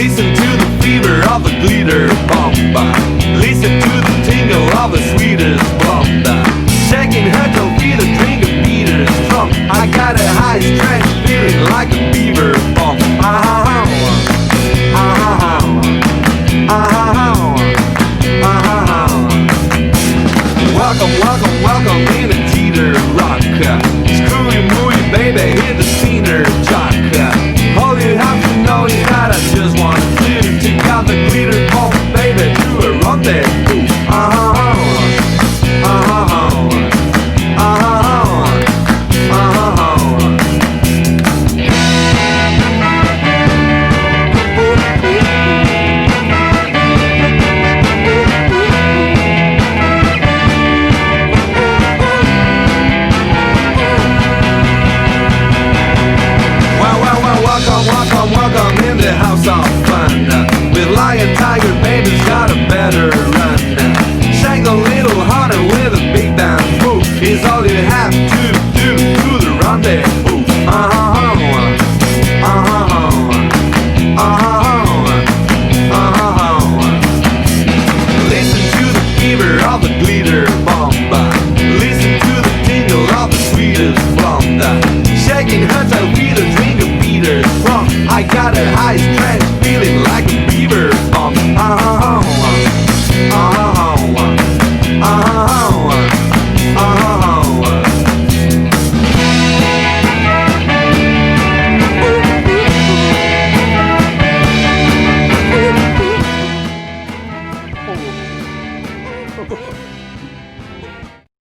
Listen to the fever of a glitter bomba. Listen to the tingle of a sweetest bomba. Shaking her toe feet a drink of beaters strong. I got a high stretch feeling like a beaver bomb. Welcome, welcome, welcome in a teeter rock. Screwy mooey baby, hit the scener jock. All you have to know is that I just want to take out the glitter bomb, baby, do a rendezvous. Welcome in the house of fun. With lion, tiger, baby's got a better run. Shake a little harder with a big bamboo is all you have to do to the rendezvous. Listen to the fever of the glitter bomba. Listen to the tingle of the sweetest blonde. Shaking her tail with a drink of Peter's rum. I got a high